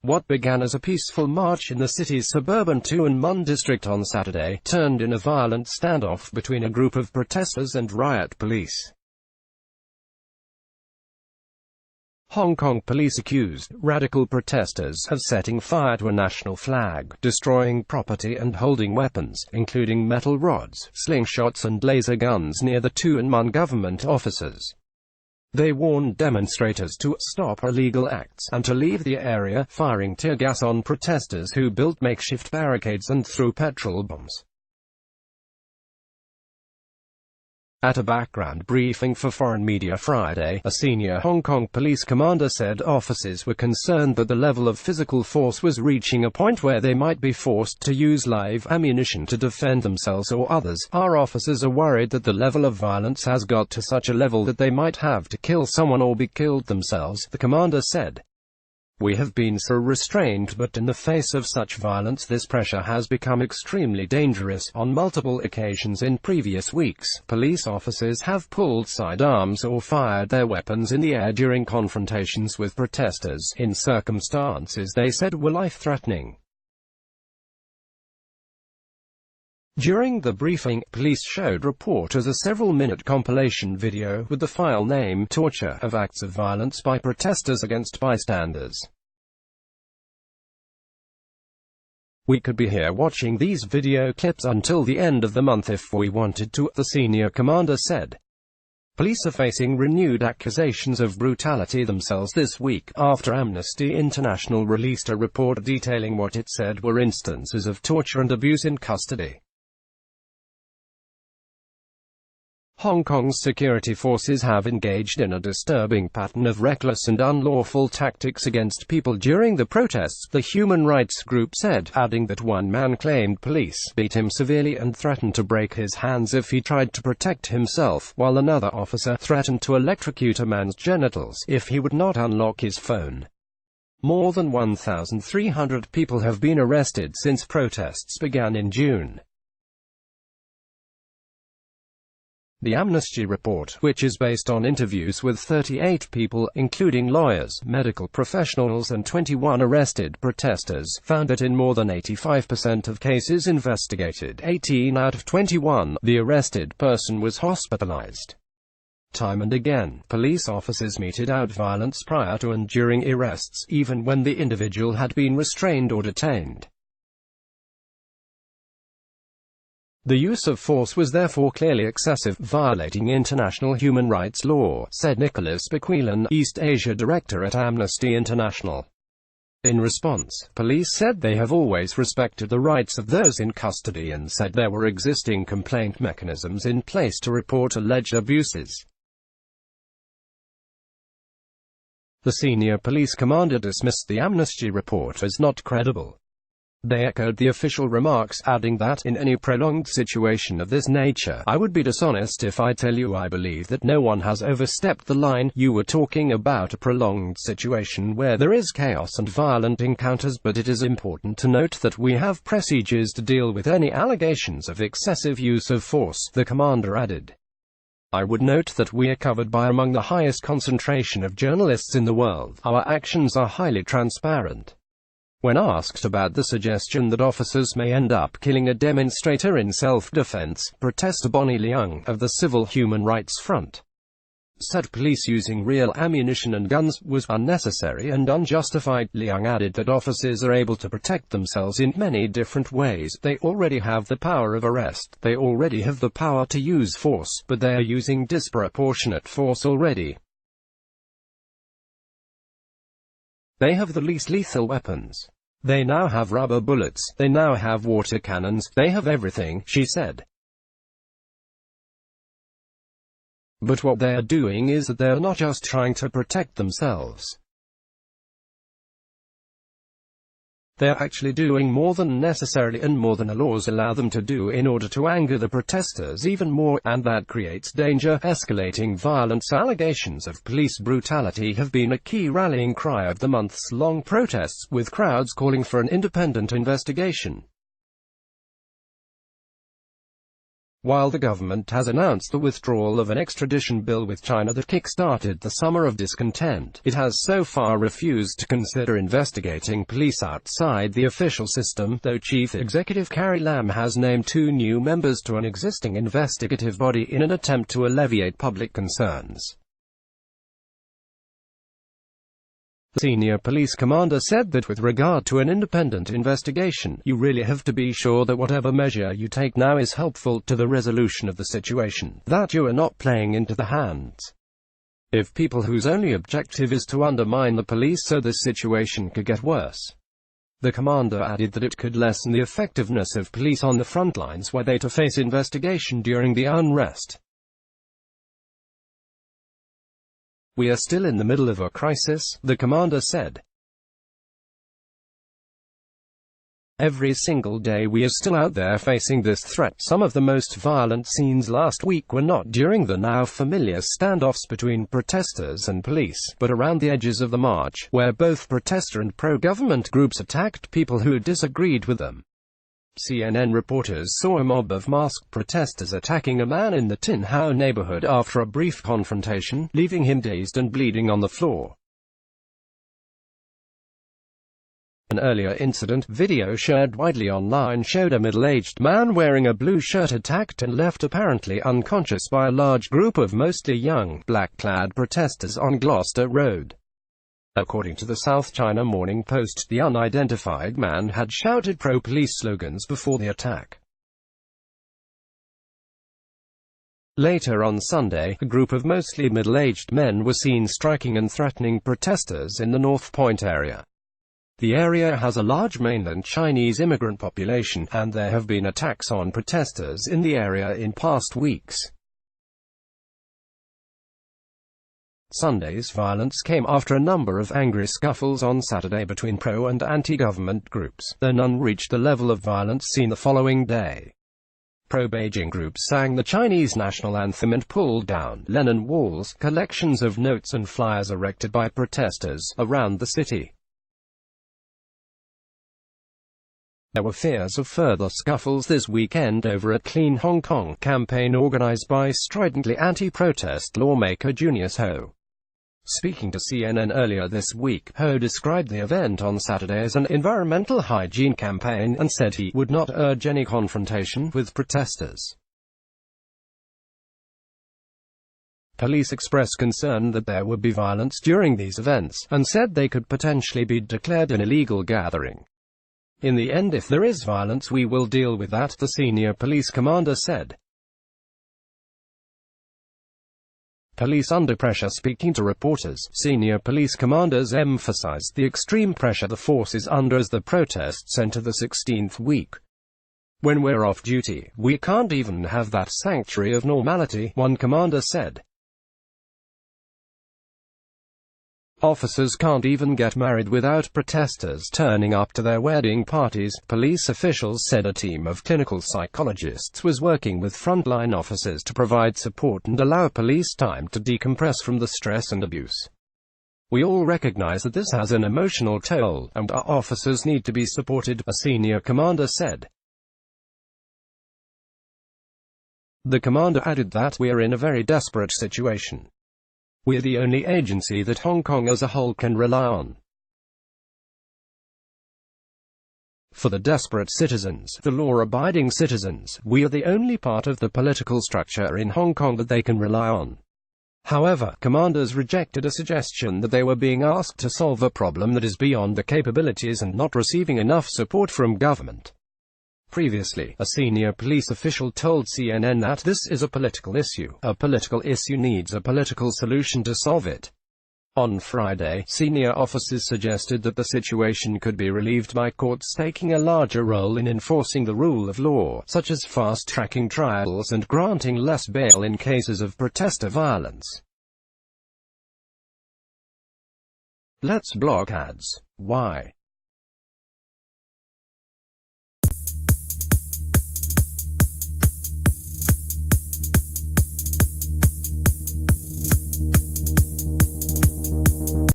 What began as a peaceful march in the city's suburban Tuen Mun district on Saturday, turned in a violent standoff between a group of protesters and riot police. Hong Kong police accused radical protesters of setting fire to a national flag, destroying property and holding weapons, including metal rods, slingshots and laser guns near the Tuen Mun government offices. They warned demonstrators to stop illegal acts and to leave the area, firing tear gas on protesters who built makeshift barricades and threw petrol bombs. At a background briefing for foreign media Friday, a senior Hong Kong police commander said officers were concerned that the level of physical force was reaching a point where they might be forced to use live ammunition to defend themselves or others. Our officers are worried that the level of violence has got to such a level that they might have to kill someone or be killed themselves, the commander said. We have been so restrained, but in the face of such violence this pressure has become extremely dangerous. On multiple occasions in previous weeks, police officers have pulled sidearms or fired their weapons in the air during confrontations with protesters, in circumstances they said were life-threatening. During the briefing, police showed reporters a several-minute compilation video with the file name "Torture" of acts of violence by protesters against bystanders. We could be here watching these video clips until the end of the month if we wanted to, the senior commander said. Police are facing renewed accusations of brutality themselves this week, after Amnesty International released a report detailing what it said were instances of torture and abuse in custody. Hong Kong's security forces have engaged in a disturbing pattern of reckless and unlawful tactics against people during the protests, the human rights group said, adding that one man claimed police beat him severely and threatened to break his hands if he tried to protect himself, while another officer threatened to electrocute a man's genitals if he would not unlock his phone. More than 1,300 people have been arrested since protests began in June. The Amnesty report, which is based on interviews with 38 people, including lawyers, medical professionals and 21 arrested protesters, found that in more than 85% of cases investigated, 18 out of 21, the arrested person was hospitalized. Time and again, police officers meted out violence prior to and during arrests, even when the individual had been restrained or detained. The use of force was therefore clearly excessive, violating international human rights law, said Nicholas Bequelan, East Asia Director at Amnesty International. In response, police said they have always respected the rights of those in custody and said there were existing complaint mechanisms in place to report alleged abuses. The senior police commander dismissed the Amnesty report as not credible. They echoed the official remarks, adding that, in any prolonged situation of this nature, I would be dishonest if I tell you I believe that no one has overstepped the line. You were talking about a prolonged situation where there is chaos and violent encounters, but it is important to note that we have procedures to deal with any allegations of excessive use of force, the commander added. I would note that we are covered by among the highest concentration of journalists in the world. Our actions are highly transparent. When asked about the suggestion that officers may end up killing a demonstrator in self-defense, protester Bonnie Leung, of the Civil Human Rights Front, said police using real ammunition and guns was unnecessary and unjustified. Leung added that officers are able to protect themselves in many different ways. They already have the power of arrest, they already have the power to use force, but they are using disproportionate force already. They have the least lethal weapons. They now have rubber bullets, they now have water cannons, they have everything, she said. But what they are doing is that they are not just trying to protect themselves. They are actually doing more than necessary and more than the laws allow them to do in order to anger the protesters even more, and that creates danger. Escalating violence. Allegations of police brutality have been a key rallying cry of the months-long protests, with crowds calling for an independent investigation. While the government has announced the withdrawal of an extradition bill with China that kick-started the summer of discontent, it has so far refused to consider investigating police outside the official system, though Chief Executive Carrie Lam has named 2 new members to an existing investigative body in an attempt to alleviate public concerns. The senior police commander said that with regard to an independent investigation, you really have to be sure that whatever measure you take now is helpful to the resolution of the situation, that you are not playing into the hands of people whose only objective is to undermine the police so this situation could get worse. The commander added that it could lessen the effectiveness of police on the front lines were they to face investigation during the unrest. "We are still in the middle of a crisis," the commander said. "Every single day we are still out there facing this threat. Some of the most violent scenes last week were not during the now familiar standoffs between protesters and police, but around the edges of the march, where both protester and pro-government groups attacked people who disagreed with them." CNN reporters saw a mob of masked protesters attacking a man in the Tin Hau neighborhood after a brief confrontation, leaving him dazed and bleeding on the floor. An earlier incident video shared widely online showed a middle-aged man wearing a blue shirt attacked and left apparently unconscious by a large group of mostly young, black-clad protesters on Gloucester Road. According to the South China Morning Post, the unidentified man had shouted pro-police slogans before the attack. Later on Sunday, a group of mostly middle-aged men were seen striking and threatening protesters in the North Point area. The area has a large mainland Chinese immigrant population, and there have been attacks on protesters in the area in past weeks. Sunday's violence came after a number of angry scuffles on Saturday between pro- and anti-government groups, though none reached the level of violence seen the following day. Pro-Beijing groups sang the Chinese national anthem and pulled down Lenin walls, collections of notes and flyers erected by protesters around the city. There were fears of further scuffles this weekend over a Clean Hong Kong campaign organized by stridently anti-protest lawmaker Junius Ho. Speaking to CNN earlier this week, Ho described the event on Saturday as an environmental hygiene campaign and said he would not urge any confrontation with protesters. Police expressed concern that there would be violence during these events, and said they could potentially be declared an illegal gathering. "In the end, if there is violence, we will deal with that," the senior police commander said. Police under pressure. Speaking to reporters, senior police commanders emphasized the extreme pressure the force is under as the protests enter the 16th week. "When we're off duty, we can't even have that sanctuary of normality," one commander said. "Officers can't even get married without protesters turning up to their wedding parties," police officials said. A team of clinical psychologists was working with frontline officers to provide support and allow police time to decompress from the stress and abuse. "We all recognize that this has an emotional toll, and our officers need to be supported," a senior commander said. The commander added that "we are in a very desperate situation. We're the only agency that Hong Kong as a whole can rely on. For the desperate citizens, the law-abiding citizens, we are the only part of the political structure in Hong Kong that they can rely on." However, commanders rejected a suggestion that they were being asked to solve a problem that is beyond their capabilities and not receiving enough support from government. Previously, a senior police official told CNN that this is a political issue. A political issue needs a political solution to solve it. On Friday, senior officers suggested that the situation could be relieved by courts taking a larger role in enforcing the rule of law, such as fast-tracking trials and granting less bail in cases of protester violence. Let's block ads. Why?